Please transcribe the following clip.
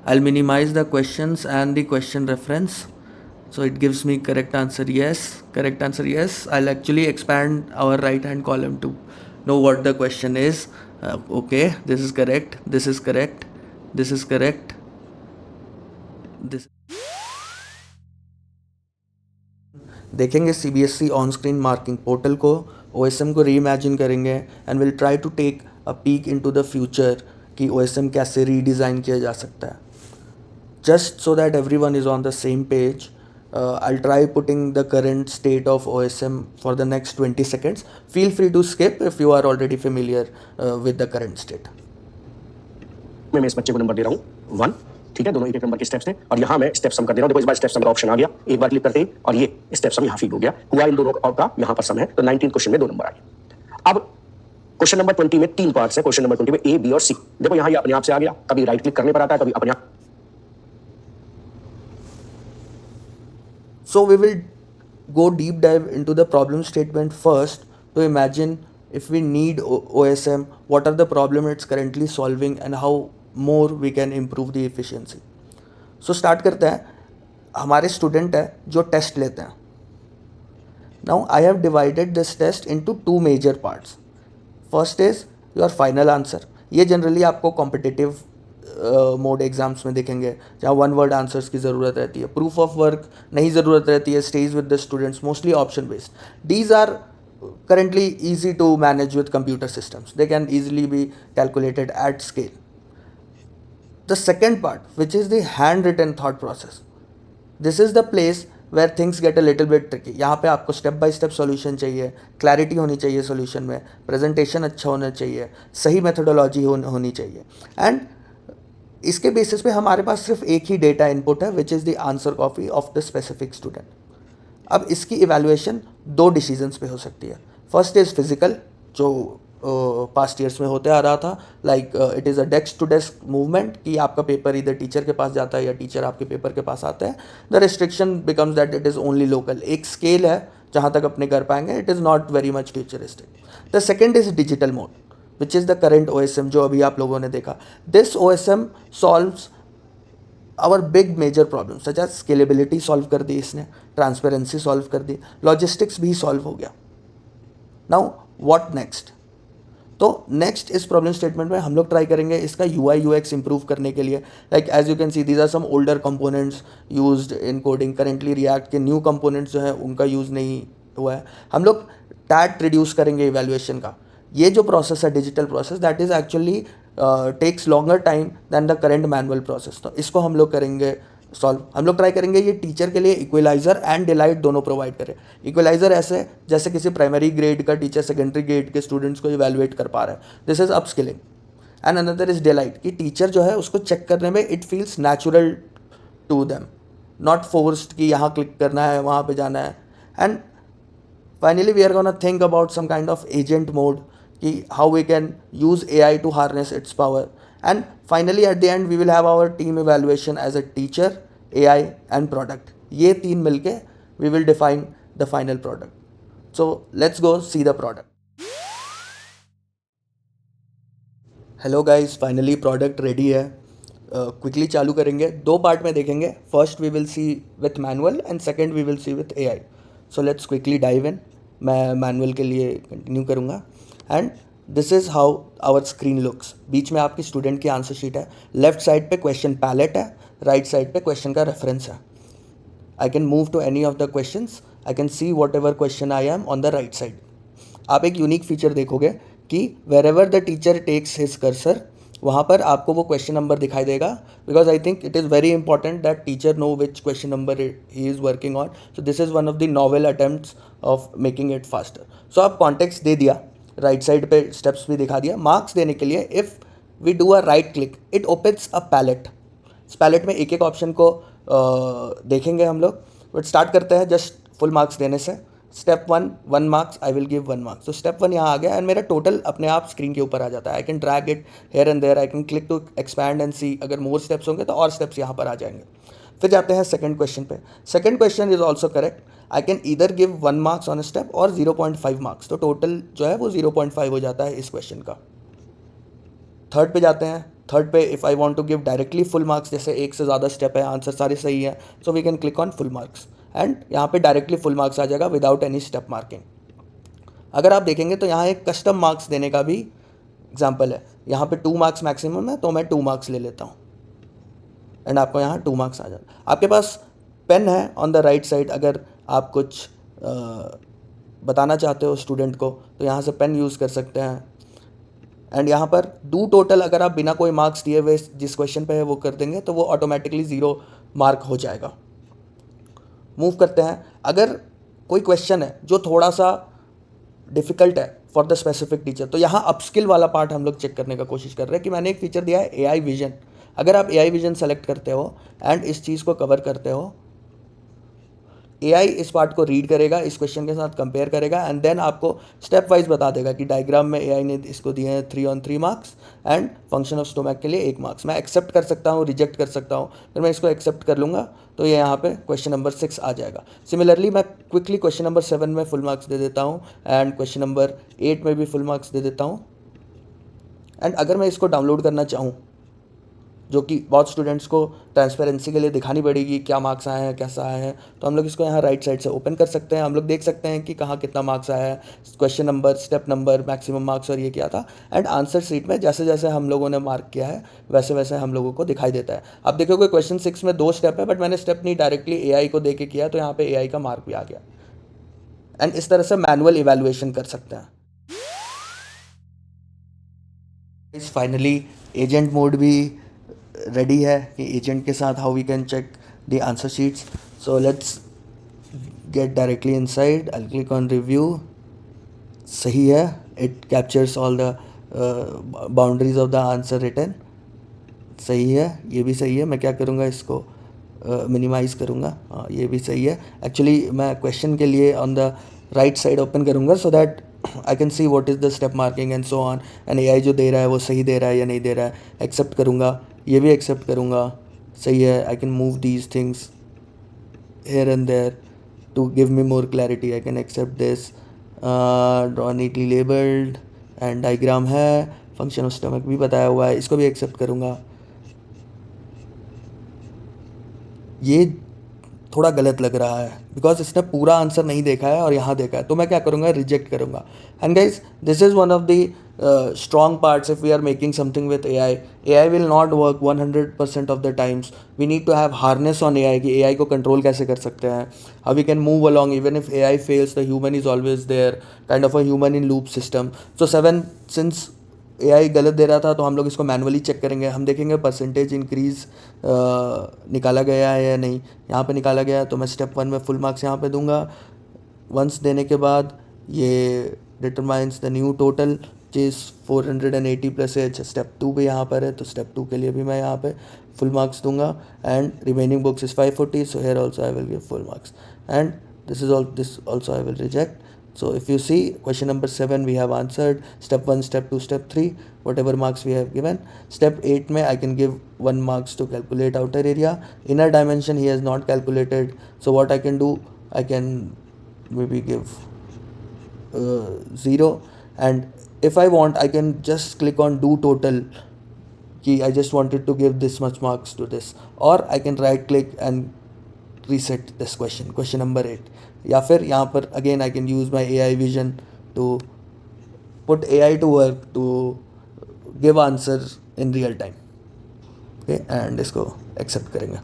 I'll minimize the questions and the question reference. So it gives me correct answer yes, correct answer yes. I'll actually expand our right hand column to know what the question is. Okay, this is correct, this is correct, this is correct, this. देखेंगे CBSE on screen marking portal को, OSM को reimagine करेंगे and will try to take a peek into the future कि OSM कैसे redesign किया जा सकता है. Just so that everyone is on the same page, I'll try putting the current state of OSM for the next 20 seconds. Feel free to skip if you are already familiar with the current state. मैं इस बच्चे को number दे रहा हूँ 1. ठीक है, दोनों एक एक नंबर के स्टेप्स थे और यहाँ मैं स्टेप सम कर दे रहा हूँ. देखो इस बार स्टेप सम का ऑप्शन आ गया, एक बार क्लिक करते ही और ये स्टेप सम यहाँ फीड हो गया. हुआ इन दोनों का यहाँ पर सम है, तो 19 क्वेश्चन में 2 नंबर आ गए. अब क्वेश्चन नंबर 20 में 3 पार्ट्स है. क्वेश्चन नंबर 20 में A, B और C. देखो यहाँ ये अपने आप से आ गया, कभी राइट क्लिक करने पर आता है, कभी अपने आप. So we will go deep dive into the problem statement first to imagine if we need OSM, what are the problem it's currently solving and how more we can improve the efficiency. So start करते हैं. हमारे student है जो test लेते हैं. Now I have divided this test into 2 major parts. First is your final answer. ये generally आपको competitive mode exams में देखेंगे जहाँ 1 वर्ड आंसर्स की ज़रूरत रहती है. प्रूफ ऑफ वर्क नहीं ज़रूरत रहती है. Stage with the students, mostly option based. These are currently easy to manage with computer systems. They can easily be calculated at scale. The second part, which is the handwritten thought process, this is the place where things get a little bit tricky. यहाँ पे आपको step by step solution चाहिए, clarity होनी चाहिए solution में, presentation अच्छा होना चाहिए, सही मेथोडोलॉजी होनी चाहिए. एंड इसके बेसिस पे हमारे पास सिर्फ एक ही डेटा इनपुट है, which is the answer copy of the specific student. अब इसकी इवैल्यूएशन 2 डिसीजंस पे हो सकती है. फर्स्ट इज़ फिजिकल, जो पास्ट ईयर्स में होते आ रहा था, like it is a desk to desk movement कि आपका पेपर इधर टीचर के पास जाता है या टीचर आपके पेपर के पास आता है. The restriction becomes that it is only local. एक स्केल है जहाँ तक अपने कर पाएंगे. It is not very much futuristic. The second is digital mode, which is the current OSM जो अभी आप लोगों ने देखा. This OSM solves our big major problem such as scalability solve कर दी इसने, ट्रांसपेरेंसी सॉल्व कर दी, लॉजिस्टिक्स भी सॉल्व हो गया. Now what next? तो नेक्स्ट इस प्रॉब्लम स्टेटमेंट में हम लोग ट्राई करेंगे इसका UI UX इंप्रूव करने के लिए. Like as you can see these are some older components used in coding. Currently react के न्यू कंपोनेंट्स जो है उनका यूज़ नहीं हुआ है. हम लोग टैट रिड्यूस करेंगे इवैल्यूएशन का. ये जो प्रोसेस है digital process, that is actually takes longer time than the current manual process. तो इसको हम लोग करेंगे सॉल्व. हम लोग ट्राई करेंगे ये टीचर के लिए इक्वलाइज़र एंड डिलाइट दोनों प्रोवाइड करें. इक्वलाइज़र ऐसे जैसे किसी प्राइमरी ग्रेड का टीचर सेकेंडरी ग्रेड के स्टूडेंट्स को इवैल्यूएट कर पा रहा है. This is upskilling. And another is delight कि टीचर जो है उसको चेक करने में it feels natural to them, not forced कि यहाँ क्लिक करना है वहाँ पे जाना है. And finally we are gonna think about some kind of agent mode कि how we can use AI to harness its power. And finally at the end we will have our team evaluation as a teacher, AI and product. ये 3 मिलके we will define the final product. So let's go see the product. Hello guys, finally product ready है. Quickly चालू करेंगे. 2 part में देखेंगे. First we will see with manual and second we will see with AI. So let's quickly dive in. मैं manual के लिए continue करूँगा. And this is how our screen looks. बीच में आपकी स्टूडेंट की आंसर शीट है. लेफ्ट साइड पे क्वेश्चन पैलेट है, राइट साइड पे क्वेश्चन का रेफरेंस है. I can move to any of the questions. I can see whatever question I am on the right side. आप एक unique feature देखोगे कि wherever the teacher takes his cursor, वहाँ पर आपको वो क्वेश्चन नंबर दिखाई देगा. Because I think it is very important that teacher know which question number he is working on. So this is one of the novel attempts of making it faster. So आप context दे दिया, right side पे steps भी दिखा दिया. Marks देने के लिए if we do a right click it opens a palette. इस पैलेट में एक एक ऑप्शन को देखेंगे हम लोग. बट स्टार्ट करते हैं जस्ट फुल मार्क्स देने से. Step 1 marks, I will give 1 marks. तो स्टेप 1 यहाँ आ गया एंड मेरा टोटल अपने आप स्क्रीन के ऊपर आ जाता है. I can drag it here and there. I can click to expand and see. अगर मोर स्टेप्स होंगे तो और स्टेप्स यहाँ पर आ जाएंगे. फिर जाते हैं सेकंड क्वेश्चन पे. Second question is also correct. I can either give 1 marks on a step और 0.5 मार्क्स. तो टोटल जो है वो 0.5 हो जाता है इस क्वेश्चन का. थर्ड पे जाते हैं. थर्ड पे if I want to give directly full marks, जैसे एक से ज़्यादा स्टेप है, आंसर सारे सही है, so we can click on full marks and यहाँ पे डायरेक्टली फुल मार्क्स आ जाएगा विदाउट एनी स्टेप मार्किंग। अगर आप देखेंगे तो यहाँ एक कस्टम मार्क्स देने का भी एग्जाम्पल है। यहाँ पे 2 मार्क्स मैक्सिमम है, तो मैं 2 मार्क्स ले लेता हूँ एंड आपको यहाँ 2 मार्क्स आ जाता है। आपके पास पेन है ऑन द राइट साइड, अगर आप कुछ बताना चाहते हो स्टूडेंट को तो यहाँ से पेन यूज़ कर सकते हैं। एंड यहाँ पर डू टोटल, अगर आप बिना कोई मार्क्स दिए हुए जिस क्वेश्चन पे है वो कर देंगे तो वो ऑटोमेटिकली 0 मार्क हो जाएगा। मूव करते हैं। अगर कोई क्वेश्चन है जो थोड़ा सा डिफ़िकल्ट है फॉर द स्पेसिफिक टीचर, तो यहाँ अपस्किल वाला पार्ट हम लोग चेक करने का कोशिश कर रहे हैं कि मैंने एक फीचर दिया है AI विजन। अगर आप AI विजन सेलेक्ट करते हो एंड इस चीज़ को कवर करते हो, AI इस पार्ट को रीड करेगा, इस क्वेश्चन के साथ कंपेयर करेगा एंड देन आपको स्टेप वाइज बता देगा कि डायग्राम में AI ने इसको दिए हैं 3 on 3 marks and function of stomach के लिए 1 मार्क्स। मैं एक्सेप्ट कर सकता हूँ, रिजेक्ट कर सकता हूँ। फिर मैं इसको एक्सेप्ट कर लूँगा तो ये यहाँ पे क्वेश्चन नंबर 6 आ जाएगा। सिमिलरली मैं क्विकली क्वेश्चन नंबर 7 में फुल मार्क्स दे देता हूँ एंड क्वेश्चन नंबर 8 में भी फुल मार्क्स दे देता हूँ। एंड अगर मैं इसको डाउनलोड करना चाहूँ, जो कि बहुत स्टूडेंट्स को ट्रांसपेरेंसी के लिए दिखानी पड़ेगी क्या मार्क्स आए हैं, कैसा आए हैं, तो हम लोग इसको यहाँ राइट साइड से ओपन कर सकते हैं। हम लोग देख सकते हैं कि कहाँ कितना मार्क्स आया है, question number, step number, maximum marks और ये क्या था। एंड आंसर शीट में जैसे जैसे हम लोगों ने मार्क किया है वैसे वैसे हम लोगों को दिखाई देता है। अब देखोगे क्वेश्चन 6 में 2 स्टेप है, बट मैंने स्टेप नहीं डायरेक्टली AI को दे के किया, तो यहाँ पे AI का मार्क भी आ गया। एंड इस तरह से मैनुअल इवेल्युएशन कर सकते हैं। फाइनली एजेंट मोड भी रेडी है कि एजेंट के साथ how we can check the answer sheets. So let's get directly inside. I click on review. सही है, it captures all the boundaries of the answer written. सही है, ये भी सही है। मैं क्या करूँगा, इसको मिनिमाइज़ करूँगा। हाँ, ये भी सही है। एक्चुअली मैं क्वेश्चन के लिए on the right side open करूँगा so that I can see what is the step marking and so on. And AI जो दे रहा है वो सही दे रहा है या नहीं दे रहा है। एक्सेप्ट करूँगा, ये भी एक्सेप्ट करूँगा। सही है। I can move these things here and there to give me more clarity. I can accept this. Draw neatly labeled and diagram है, फंक्शन ऑफ स्टमक भी बताया हुआ है, इसको भी एक्सेप्ट करूँगा। ये थोड़ा गलत लग रहा है बिकॉज इसने पूरा आंसर नहीं देखा है और यहाँ देखा है, तो मैं क्या करूँगा, रिजेक्ट करूँगा। And guys this is one of the strong parts if we are making something with AI. AI will not work 100% of the times. We need to have harness on AI कि AI को control कैसे कर सकते हैं, how we can move along even if AI fails, the human is always there, kind of a human in loop system. So 7 since AI गलत दे रहा था तो हम लोग इसको मैनुअली चेक करेंगे। हम देखेंगे परसेंटेज इंक्रीज निकाला गया है या नहीं। यहाँ पे निकाला गया है तो मैं स्टेप 1 में फुल मार्क्स यहाँ पे दूंगा। वंस देने के बाद ये determines the new total is 480 plus H. Step 2 भी यहाँ पर है तो स्टेप 2 के लिए भी मैं यहाँ पे फुल मार्क्स दूंगा। And remaining books is 540, so here also I will give full marks and this also I will reject. So if you see question number 7 we have answered step 1, step 2, step 3, whatever marks we have given. Step 8 mein I can give 1 marks to calculate outer area. Inner dimension he has not calculated, so what I can do, I can maybe give 0. And if I want I can just click on do total कि I just wanted to give this much marks to this, or I can right click and reset this question number 8. या फिर यहाँ पर again I can use my AI vision to put AI to work to give answer in real time. Okay, and इसको accept करेंगे।